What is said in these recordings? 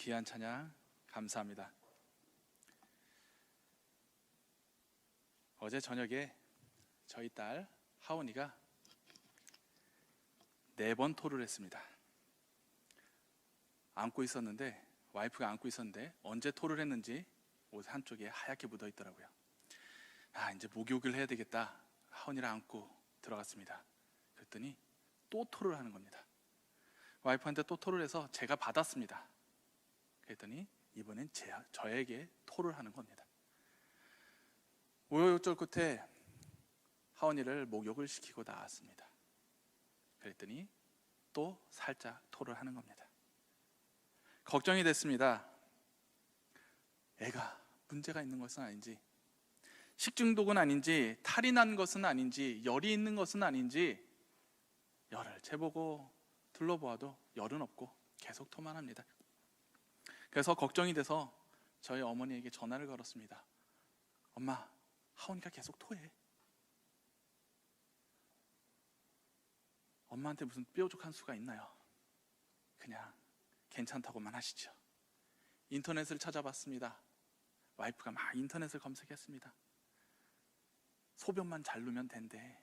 귀한 찬양 감사합니다. 어제 저녁에 저희 딸 하온이가 4번 토를 했습니다. 와이프가 안고 있었는데 언제 토를 했는지 옷 한쪽에 하얗게 묻어 있더라고요. 이제 목욕을 해야 되겠다. 하온이를 안고 들어갔습니다. 그랬더니 또 토를 하는 겁니다. 와이프한테 또 토를 해서 제가 받았습니다. 그랬더니 이번엔 저에게 토를 하는 겁니다. 우여곡절 끝에 하온이를 목욕을 시키고 나왔습니다. 그랬더니 또 살짝 토를 하는 겁니다. 걱정이 됐습니다. 애가 문제가 있는 것은 아닌지, 식중독은 아닌지, 탈이 난 것은 아닌지, 열이 있는 것은 아닌지 열을 재보고 둘러보아도 열은 없고 계속 토만 합니다. 그래서 걱정이 돼서 저희 어머니에게 전화를 걸었습니다. 엄마, 하온이가 계속 토해. 엄마한테 무슨 뾰족한 수가 있나요? 그냥 괜찮다고만 하시죠. 인터넷을 찾아봤습니다. 와이프가 막 인터넷을 검색했습니다. 소변만 잘 누면 된대.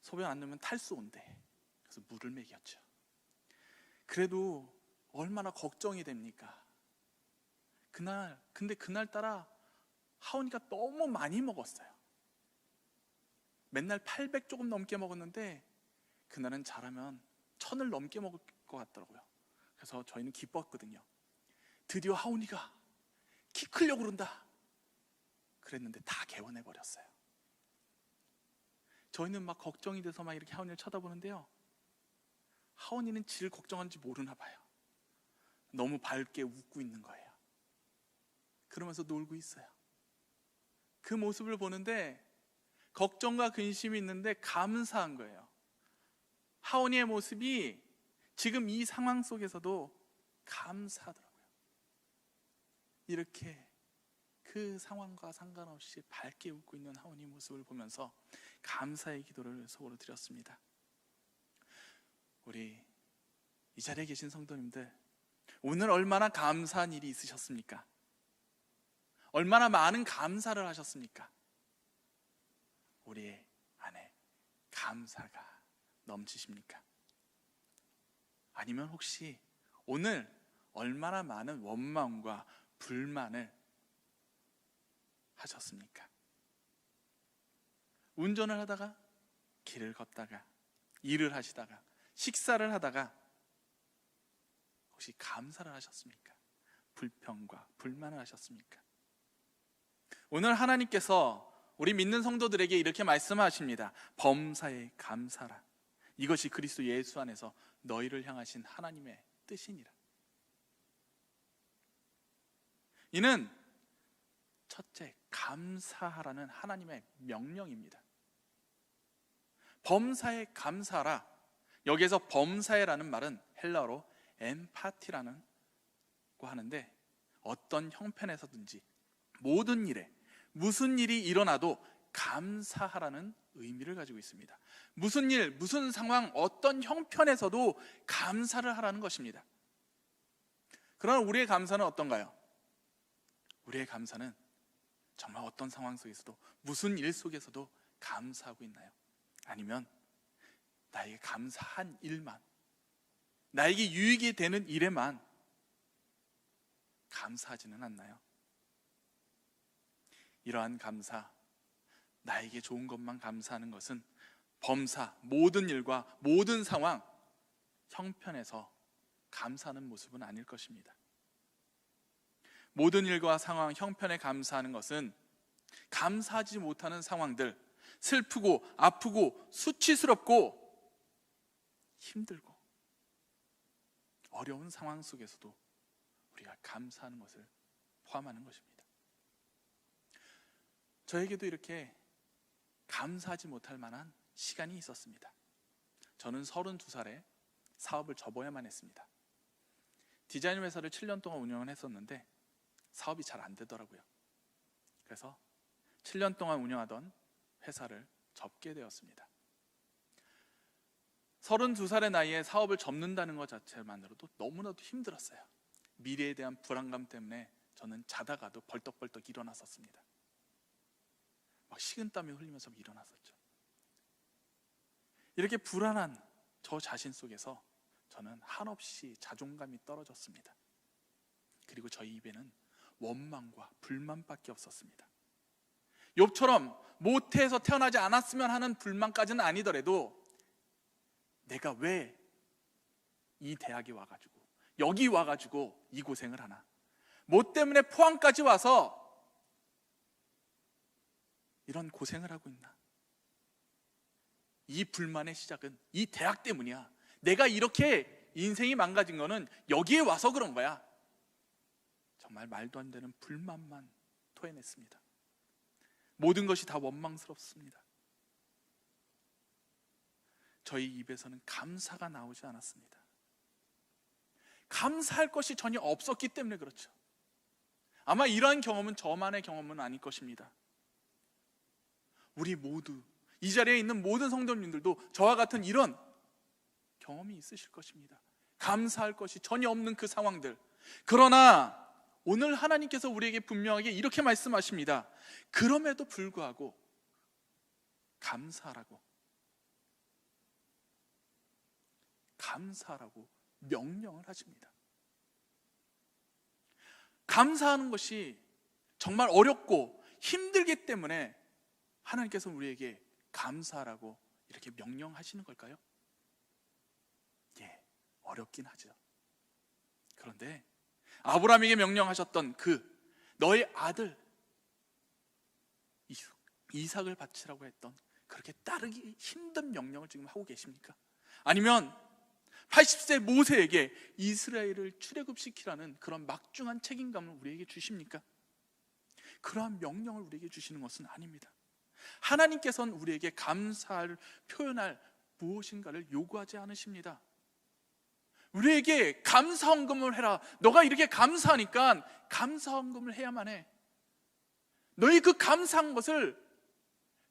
소변 안 누면 탈수 온대. 그래서 물을 먹였죠. 그래도 얼마나 걱정이 됩니까? 근데 그날따라 하온이가 너무 많이 먹었어요. 맨날 800 조금 넘게 먹었는데 그날은 잘하면 1000을 넘게 먹을 것 같더라고요. 그래서 저희는 기뻤거든요. 드디어 하온이가 키 크려고 그런다 그랬는데 다 개원해버렸어요. 저희는 막 걱정이 돼서 막 이렇게 하온이를 쳐다보는데요, 하온이는 지를 걱정하는지 모르나 봐요. 너무 밝게 웃고 있는 거예요. 그러면서 놀고 있어요. 그 모습을 보는데 걱정과 근심이 있는데 감사한 거예요. 하온이의 모습이 지금 이 상황 속에서도 감사하더라고요. 이렇게 그 상황과 상관없이 밝게 웃고 있는 하온이 모습을 보면서 감사의 기도를 속으로 드렸습니다. 우리 이 자리에 계신 성도님들, 오늘 얼마나 감사한 일이 있으셨습니까? 얼마나 많은 감사를 하셨습니까? 우리 안에 감사가 넘치십니까? 아니면 혹시 오늘 얼마나 많은 원망과 불만을 하셨습니까? 운전을 하다가, 길을 걷다가, 일을 하시다가, 식사를 하다가 혹시 감사를 하셨습니까? 불평과 불만을 하셨습니까? 오늘 하나님께서 우리 믿는 성도들에게 이렇게 말씀하십니다. 범사에 감사라. 이것이 그리스도 예수 안에서 너희를 향하신 하나님의 뜻이니라. 이는 첫째, 감사하라는 하나님의 명령입니다. 범사에 감사하라. 여기에서 범사에라는 말은 헬라어로 엠파티라는 거 하는데, 어떤 형편에서든지 모든 일에 무슨 일이 일어나도 감사하라는 의미를 가지고 있습니다. 무슨 일, 무슨 상황, 어떤 형편에서도 감사를 하라는 것입니다. 그러나 우리의 감사는 어떤가요? 우리의 감사는 정말 어떤 상황 속에서도, 무슨 일 속에서도 감사하고 있나요? 아니면 나에게 감사한 일만, 나에게 유익이 되는 일에만 감사하지는 않나요? 이러한 감사, 나에게 좋은 것만 감사하는 것은 범사, 모든 일과 모든 상황, 형편에서 감사하는 모습은 아닐 것입니다. 모든 일과 상황, 형편에 감사하는 것은 감사하지 못하는 상황들, 슬프고 아프고 수치스럽고 힘들고 어려운 상황 속에서도 우리가 감사하는 것을 포함하는 것입니다. 저에게도 이렇게 감사하지 못할 만한 시간이 있었습니다. 저는 32살에 사업을 접어야만 했습니다. 디자인 회사를 7년 동안 운영을 했었는데 사업이 잘 안 되더라고요. 그래서 7년 동안 운영하던 회사를 접게 되었습니다. 32살의 나이에 사업을 접는다는 것 자체만으로도 너무나도 힘들었어요. 미래에 대한 불안감 때문에 저는 자다가도 벌떡벌떡 일어났었습니다. 막 식은땀이 흘리면서 일어났었죠. 이렇게 불안한 저 자신 속에서 저는 한없이 자존감이 떨어졌습니다. 그리고 저희 입에는 원망과 불만밖에 없었습니다. 욥처럼 모태에서 태어나지 않았으면 하는 불만까지는 아니더라도 내가 왜 이 대학에 와가지고 여기 와가지고 이 고생을 하나, 뭐 때문에 포항까지 와서 이런 고생을 하고 있나, 이 불만의 시작은 이 대학 때문이야, 내가 이렇게 인생이 망가진 거는 여기에 와서 그런 거야. 정말 말도 안 되는 불만만 토해냈습니다. 모든 것이 다 원망스럽습니다. 저희 입에서는 감사가 나오지 않았습니다. 감사할 것이 전혀 없었기 때문에 그렇죠. 아마 이러한 경험은 저만의 경험은 아닐 것입니다. 우리 모두, 이 자리에 있는 모든 성도님들도 저와 같은 이런 경험이 있으실 것입니다. 감사할 것이 전혀 없는 그 상황들. 그러나 오늘 하나님께서 우리에게 분명하게 이렇게 말씀하십니다. 그럼에도 불구하고 감사하라고 명령을 하십니다. 감사하는 것이 정말 어렵고 힘들기 때문에 하나님께서 우리에게 감사하라고 이렇게 명령하시는 걸까요? 예, 어렵긴 하죠. 그런데 아브라함에게 명령하셨던 너의 아들 이삭을 바치라고 했던 그렇게 따르기 힘든 명령을 지금 하고 계십니까? 아니면 80세 모세에게 이스라엘을 출애굽시키라는 그런 막중한 책임감을 우리에게 주십니까? 그러한 명령을 우리에게 주시는 것은 아닙니다. 하나님께서는 우리에게 감사를 표현할 무엇인가를 요구하지 않으십니다. 우리에게 감사헌금을 해라, 너가 이렇게 감사하니까 감사헌금을 해야만 해, 너희 그 감사한 것을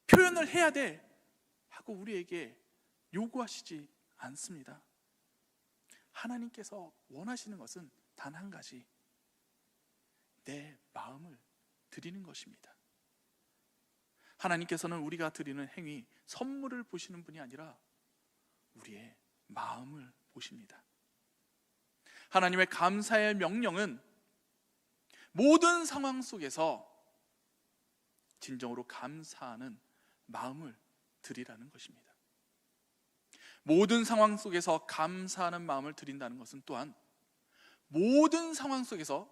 표현을 해야 돼 하고 우리에게 요구하시지 않습니다. 하나님께서 원하시는 것은 단 한 가지, 내 마음을 드리는 것입니다. 하나님께서는 우리가 드리는 행위, 선물을 보시는 분이 아니라 우리의 마음을 보십니다. 하나님의 감사의 명령은 모든 상황 속에서 진정으로 감사하는 마음을 드리라는 것입니다. 모든 상황 속에서 감사하는 마음을 드린다는 것은 또한 모든 상황 속에서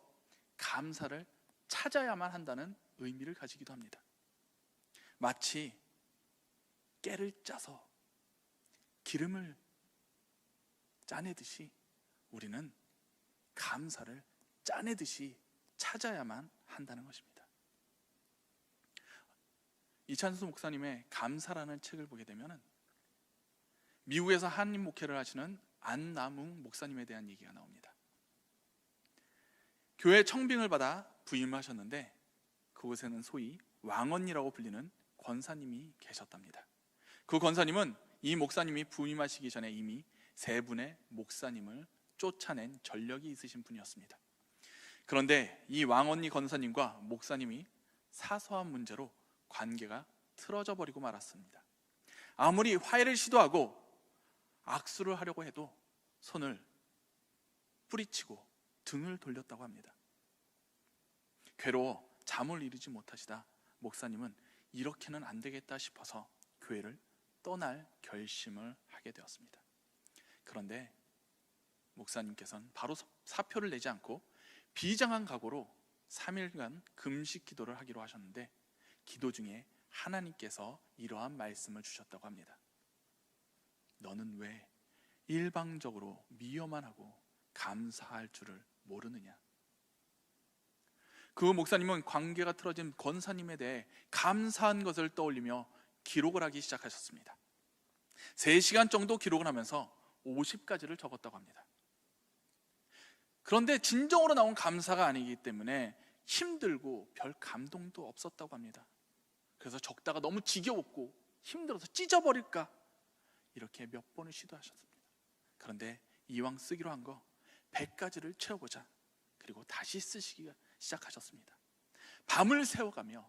감사를 찾아야만 한다는 의미를 가지기도 합니다. 마치 깨를 짜서 기름을 짜내듯이 우리는 감사를 짜내듯이 찾아야만 한다는 것입니다. 이찬수 목사님의 감사라는 책을 보게 되면 미국에서 한인 목회를 하시는 안남웅 목사님에 대한 얘기가 나옵니다. 교회 청빙을 받아 부임하셨는데 그곳에는 소위 왕언니라고 불리는 권사님이 계셨답니다. 그 권사님은 이 목사님이 부임하시기 전에 이미 3분의 목사님을 쫓아낸 전력이 있으신 분이었습니다. 그런데 이 왕언니 권사님과 목사님이 사소한 문제로 관계가 틀어져 버리고 말았습니다. 아무리 화해를 시도하고 악수를 하려고 해도 손을 뿌리치고 등을 돌렸다고 합니다. 괴로워 잠을 이루지 못하시다 목사님은 이렇게는 안 되겠다 싶어서 교회를 떠날 결심을 하게 되었습니다. 그런데 목사님께서는 바로 사표를 내지 않고 비장한 각오로 3일간 금식 기도를 하기로 하셨는데 기도 중에 하나님께서 이러한 말씀을 주셨다고 합니다. 너는 왜 일방적으로 미워만 하고 감사할 줄을 모르느냐? 그 목사님은 관계가 틀어진 권사님에 대해 감사한 것을 떠올리며 기록을 하기 시작하셨습니다. 3시간 정도 기록을 하면서 50가지를 적었다고 합니다. 그런데 진정으로 나온 감사가 아니기 때문에 힘들고 별 감동도 없었다고 합니다. 그래서 적다가 너무 지겨웠고 힘들어서 찢어버릴까 이렇게 몇 번을 시도하셨습니다. 그런데 이왕 쓰기로 한 거 100가지를 채워보자. 그리고 다시 쓰시기 시작하셨습니다. 밤을 새워가며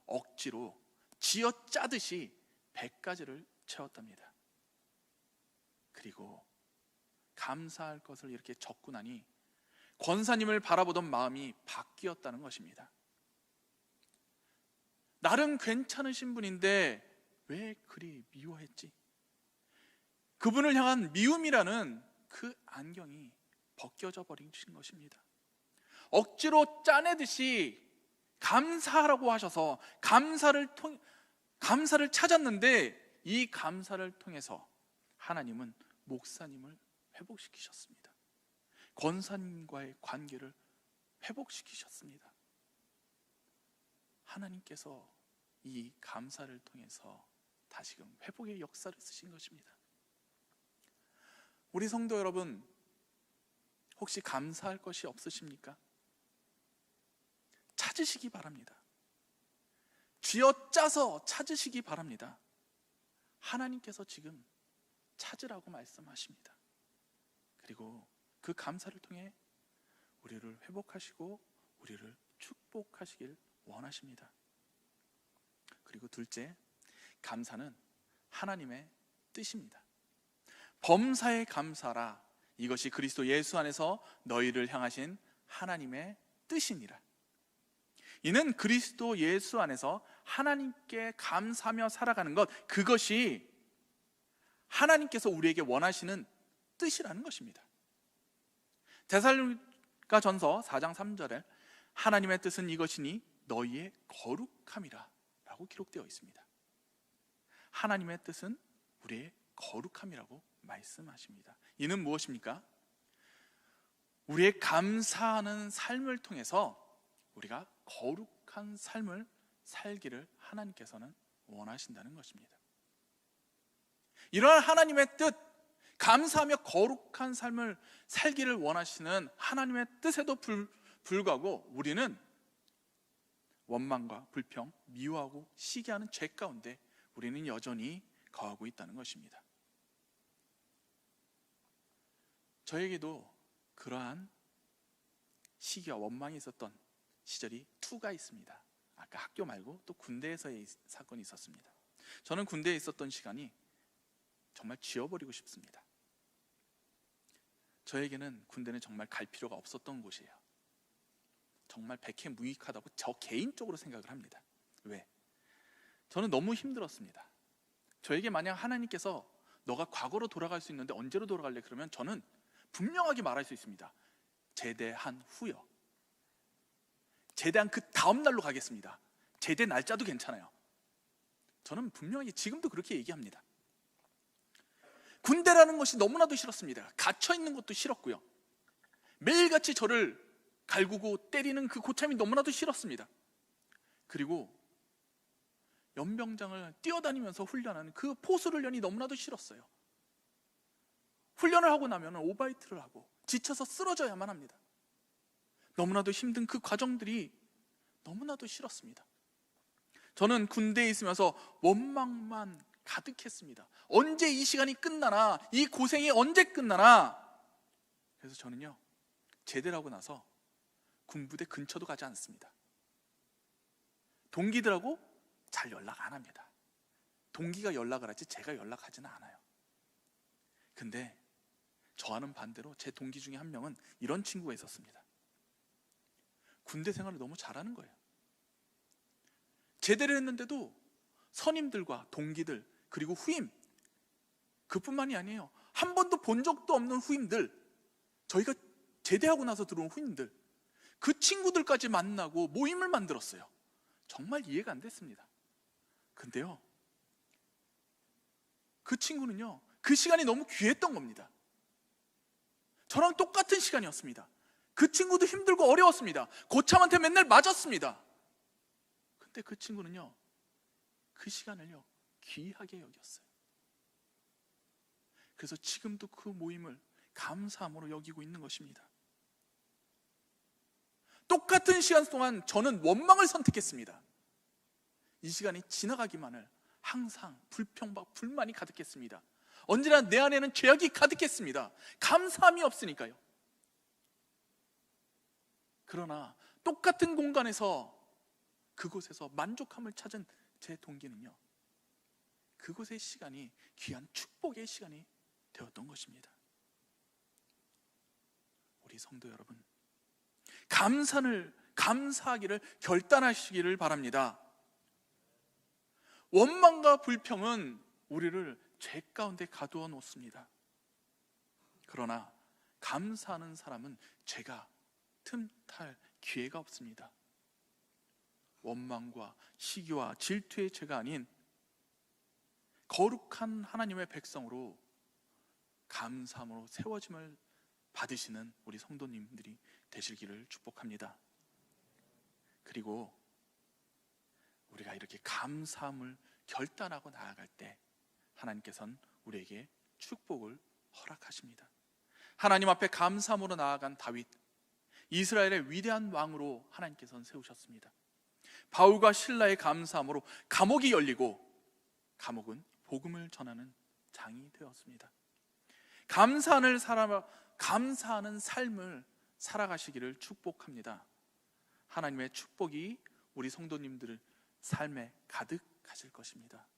억지로 쥐어짜듯이 100가지를 채웠답니다. 그리고 감사할 것을 이렇게 적고 나니 권사님을 바라보던 마음이 바뀌었다는 것입니다. 나름 괜찮으신 분인데 왜 그리 미워했지? 그분을 향한 미움이라는 그 안경이 벗겨져 버린 것입니다. 억지로 짜내듯이 감사하라고 하셔서 감사를 찾았는데, 이 감사를 통해서 하나님은 목사님을 회복시키셨습니다. 권사님과의 관계를 회복시키셨습니다. 하나님께서 이 감사를 통해서 다시금 회복의 역사를 쓰신 것입니다. 우리 성도 여러분, 혹시 감사할 것이 없으십니까? 찾으시기 바랍니다. 쥐어짜서 찾으시기 바랍니다. 하나님께서 지금 찾으라고 말씀하십니다. 그리고 그 감사를 통해 우리를 회복하시고 우리를 축복하시길 원하십니다. 그리고 둘째, 감사는 하나님의 뜻입니다. 범사에 감사라, 이것이 그리스도 예수 안에서 너희를 향하신 하나님의 뜻이니라. 이는 그리스도 예수 안에서 하나님께 감사하며 살아가는 것, 그것이 하나님께서 우리에게 원하시는 뜻이라는 것입니다. 데살로니가전서 4장 3절에 하나님의 뜻은 이것이니 너희의 거룩함이라 라고 기록되어 있습니다. 하나님의 뜻은 우리의 거룩함이라고 말씀하십니다. 이는 무엇입니까? 우리의 감사하는 삶을 통해서 우리가 거룩한 삶을 살기를 하나님께서는 원하신다는 것입니다. 이러한 하나님의 뜻, 감사하며 거룩한 삶을 살기를 원하시는 하나님의 뜻에도 불구하고 우리는 원망과 불평, 미워하고 시기하는 죄 가운데 우리는 여전히 거하고 있다는 것입니다. 저에게도 그러한 시기와 원망이 있었던 시절이 2가 있습니다. 아까 학교 말고 또 군대에서의 사건이 있었습니다. 저는 군대에 있었던 시간이 정말 지워버리고 싶습니다. 저에게는 군대는 정말 갈 필요가 없었던 곳이에요. 정말 백해무익하다고 저 개인적으로 생각을 합니다. 왜? 저는 너무 힘들었습니다. 저에게 만약 하나님께서 너가 과거로 돌아갈 수 있는데 언제로 돌아갈래? 그러면 저는 분명하게 말할 수 있습니다. 제대한 후요. 제대한 그 다음 날로 가겠습니다. 제대 날짜도 괜찮아요. 저는 분명히 지금도 그렇게 얘기합니다. 군대라는 것이 너무나도 싫었습니다. 갇혀있는 것도 싫었고요. 매일같이 저를 갈구고 때리는 그 고참이 너무나도 싫었습니다. 그리고 연병장을 뛰어다니면서 훈련하는 그 포수훈련이 너무나도 싫었어요. 훈련을 하고 나면 오바이트를 하고 지쳐서 쓰러져야만 합니다. 너무나도 힘든 그 과정들이 너무나도 싫었습니다. 저는 군대에 있으면서 원망만 가득했습니다. 언제 이 시간이 끝나나, 이 고생이 언제 끝나나. 그래서 저는요, 제대를 하고 나서 군부대 근처도 가지 않습니다. 동기들하고 잘 연락 안 합니다. 동기가 연락을 하지 제가 연락하지는 않아요. 근데 저와는 반대로 제 동기 중에 한 명은 이런 친구가 있었습니다. 군대 생활을 너무 잘하는 거예요. 제대를 했는데도 선임들과 동기들, 그리고 후임, 그뿐만이 아니에요. 한 번도 본 적도 없는 후임들, 저희가 제대하고 나서 들어온 후임들, 그 친구들까지 만나고 모임을 만들었어요. 정말 이해가 안 됐습니다. 근데요, 그 친구는요, 그 시간이 너무 귀했던 겁니다. 저랑 똑같은 시간이었습니다. 그 친구도 힘들고 어려웠습니다. 고참한테 맨날 맞았습니다. 근데 그 친구는요, 그 시간을요 귀하게 여겼어요. 그래서 지금도 그 모임을 감사함으로 여기고 있는 것입니다. 똑같은 시간 동안 저는 원망을 선택했습니다. 이 시간이 지나가기만을 항상 불평과 불만이 가득했습니다. 언제나 내 안에는 죄악이 가득했습니다. 감사함이 없으니까요. 그러나 똑같은 공간에서 그곳에서 만족함을 찾은 제 동기는요, 그곳의 시간이 귀한 축복의 시간이 되었던 것입니다. 우리 성도 여러분, 감사하기를 결단하시기를 바랍니다. 원망과 불평은 우리를 죄 가운데 가두어 놓습니다. 그러나 감사하는 사람은 죄가 틈탈 기회가 없습니다. 원망과 시기와 질투의 죄가 아닌 거룩한 하나님의 백성으로 감사함으로 세워짐을 받으시는 우리 성도님들이 되시기를 축복합니다. 그리고 우리가 이렇게 감사함을 결단하고 나아갈 때 하나님께서는 우리에게 축복을 허락하십니다. 하나님 앞에 감사함으로 나아간 다윗, 이스라엘의 위대한 왕으로 하나님께서는 세우셨습니다. 바울과 실라의 감사함으로 감옥이 열리고 감옥은 복음을 전하는 장이 되었습니다. 감사하는 삶을 살아가시기를 축복합니다. 하나님의 축복이 우리 성도님들 삶에 가득하실 것입니다.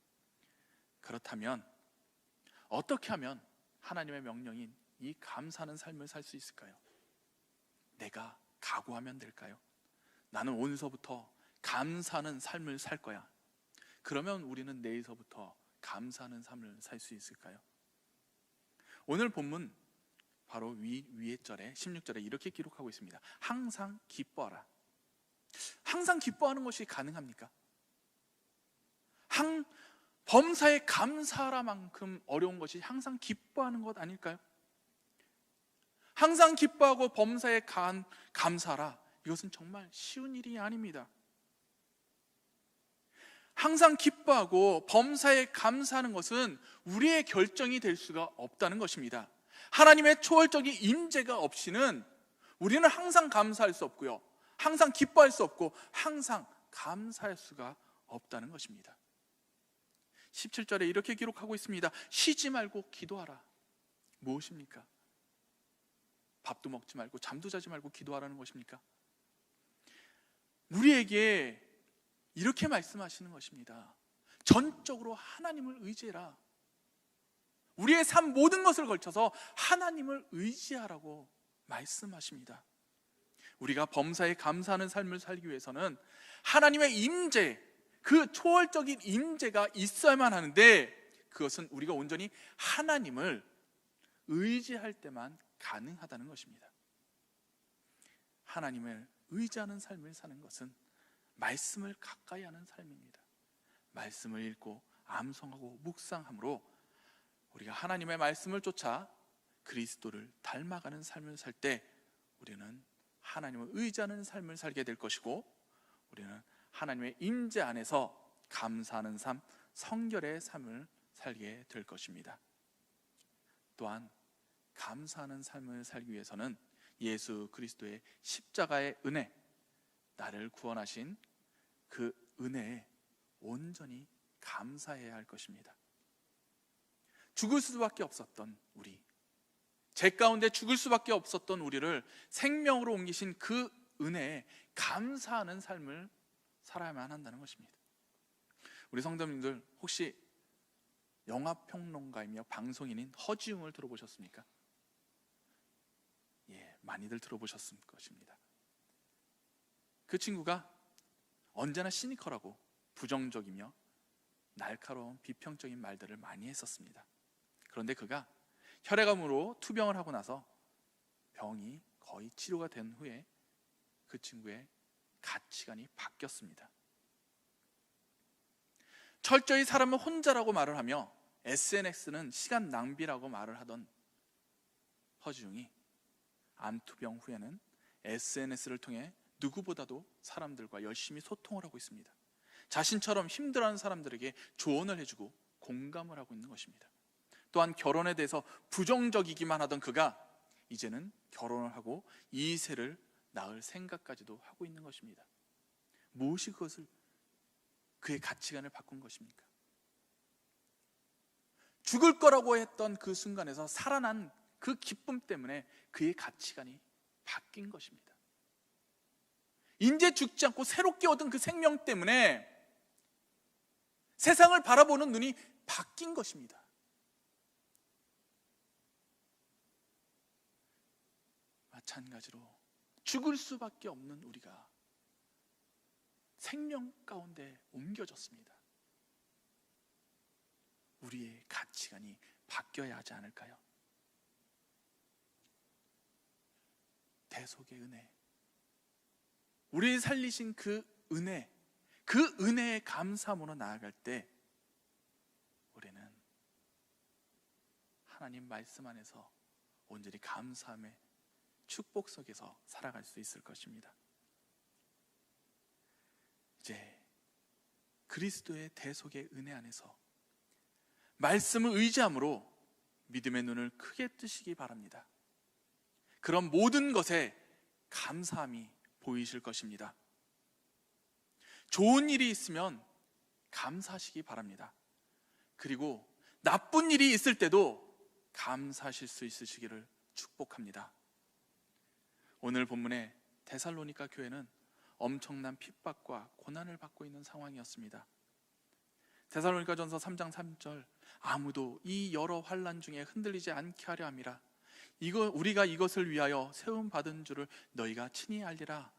그렇다면 어떻게 하면 하나님의 명령인 이 감사하는 삶을 살 수 있을까요? 내가 각오하면 될까요? 나는 오늘서부터 감사하는 삶을 살 거야. 그러면 우리는 내일서부터 감사하는 삶을 살 수 있을까요? 오늘 본문 바로 위의 절에 16절에 이렇게 기록하고 있습니다. 항상 기뻐하라. 항상 기뻐하는 것이 가능합니까? 범사에 감사하라만큼 어려운 것이 항상 기뻐하는 것 아닐까요? 항상 기뻐하고 범사에 감사하라. 이것은 정말 쉬운 일이 아닙니다. 항상 기뻐하고 범사에 감사하는 것은 우리의 결정이 될 수가 없다는 것입니다. 하나님의 초월적인 임재가 없이는 우리는 항상 감사할 수 없고요, 항상 기뻐할 수 없고 항상 감사할 수가 없다는 것입니다. 17절에 이렇게 기록하고 있습니다. 쉬지 말고 기도하라. 무엇입니까? 밥도 먹지 말고 잠도 자지 말고 기도하라는 것입니까? 우리에게 이렇게 말씀하시는 것입니다. 전적으로 하나님을 의지해라. 우리의 삶 모든 것을 걸쳐서 하나님을 의지하라고 말씀하십니다. 우리가 범사에 감사하는 삶을 살기 위해서는 하나님의 임재, 그 초월적인 임재가 있어야만 하는데, 그것은 우리가 온전히 하나님을 의지할 때만 가능하다는 것입니다. 하나님을 의지하는 삶을 사는 것은 말씀을 가까이 하는 삶입니다. 말씀을 읽고 암송하고 묵상함으로 우리가 하나님의 말씀을 쫓아 그리스도를 닮아가는 삶을 살 때 우리는 하나님을 의지하는 삶을 살게 될 것이고, 우리는 하나님의 임재 안에서 감사하는 삶, 성결의 삶을 살게 될 것입니다. 또한 감사하는 삶을 살기 위해서는 예수 그리스도의 십자가의 은혜, 나를 구원하신 그 은혜에 온전히 감사해야 할 것입니다. 죽을 수밖에 없었던 우리, 죄 가운데 죽을 수밖에 없었던 우리를 생명으로 옮기신 그 은혜에 감사하는 삶을 살아야만 한다는 것입니다. 우리 성도님들 혹시 영화평론가이며 방송인인 허지웅을 들어보셨습니까? 예, 많이들 들어보셨을 것입니다. 그 친구가 언제나 시니컬하고 부정적이며 날카로운 비평적인 말들을 많이 했었습니다. 그런데 그가 혈액암으로 투병을 하고 나서 병이 거의 치료가 된 후에 그 친구의 가치관이 바뀌었습니다. 철저히 사람은 혼자라고 말을 하며 SNS는 시간 낭비라고 말을 하던 허지웅이 암투병 후에는 SNS를 통해 누구보다도 사람들과 열심히 소통을 하고 있습니다. 자신처럼 힘들어하는 사람들에게 조언을 해주고 공감을 하고 있는 것입니다. 또한 결혼에 대해서 부정적이기만 하던 그가 이제는 결혼을 하고 2세를 낳을 생각까지도 하고 있는 것입니다. 무엇이 그의 가치관을 바꾼 것입니까? 죽을 거라고 했던 그 순간에서 살아난 그 기쁨 때문에 그의 가치관이 바뀐 것입니다. 인제 죽지 않고 새롭게 얻은 그 생명 때문에 세상을 바라보는 눈이 바뀐 것입니다. 마찬가지로 죽을 수밖에 없는 우리가 생명 가운데 옮겨졌습니다. 우리의 가치관이 바뀌어야 하지 않을까요? 대속의 은혜, 우리를 살리신 그 은혜의 감사함으로 나아갈 때 우리는 하나님 말씀 안에서 온전히 감사함의 축복 속에서 살아갈 수 있을 것입니다. 이제 그리스도의 대속의 은혜 안에서 말씀을 의지함으로 믿음의 눈을 크게 뜨시기 바랍니다. 그런 모든 것에 감사함이 보이실 것입니다. 좋은 일이 있으면 감사하시기 바랍니다. 그리고 나쁜 일이 있을 때도 감사하실 수 있으시기를 축복합니다. 오늘 본문의 데살로니가 교회는 엄청난 핍박과 고난을 받고 있는 상황이었습니다. 데살로니가전서 3장 3절, 아무도 이 여러 환난 중에 흔들리지 않게 하려 함이라. 우리가 이것을 위하여 세움 받은 줄을 너희가 친히 알리라.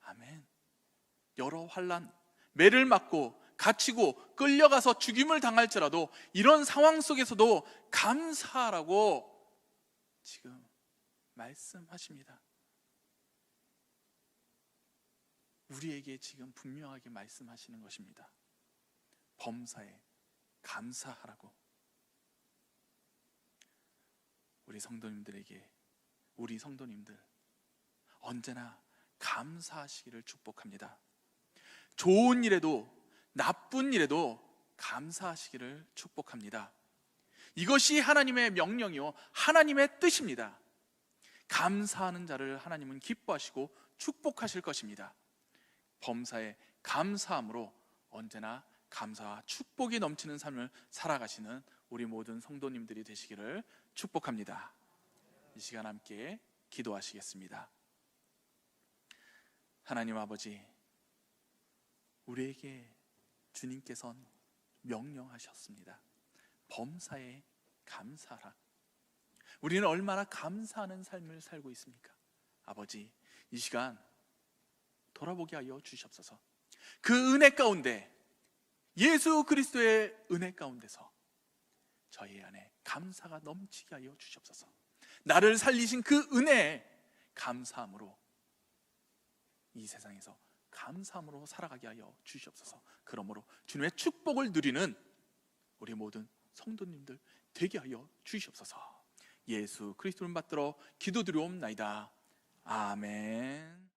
아멘. 여러 환난, 매를 맞고 갇히고 끌려가서 죽임을 당할지라도 이런 상황 속에서도 감사하라고 지금 말씀하십니다. 우리에게 지금 분명하게 말씀하시는 것입니다. 범사에 감사하라고. 우리 성도님들 언제나 감사하시기를 축복합니다. 좋은 일에도 나쁜 일에도 감사하시기를 축복합니다. 이것이 하나님의 명령이요 하나님의 뜻입니다. 감사하는 자를 하나님은 기뻐하시고 축복하실 것입니다. 범사에 감사함으로 언제나 감사와 축복이 넘치는 삶을 살아가시는 우리 모든 성도님들이 되시기를 축복합니다. 이 시간 함께 기도하시겠습니다. 하나님 아버지, 우리에게 주님께서는 명령하셨습니다. 범사에 감사하라. 우리는 얼마나 감사하는 삶을 살고 있습니까? 아버지, 이 시간 돌아보게 하여 주시옵소서. 그 은혜 가운데, 예수 그리스도의 은혜 가운데서 저희 안에 감사가 넘치게 하여 주시옵소서. 나를 살리신 그 은혜에 감사함으로 이 세상에서 감사함으로 살아가게 하여 주시옵소서. 그러므로 주님의 축복을 누리는 우리 모든 성도님들 되게 하여 주시옵소서. 예수 그리스도를 받들어 기도드리옵나이다. 아멘.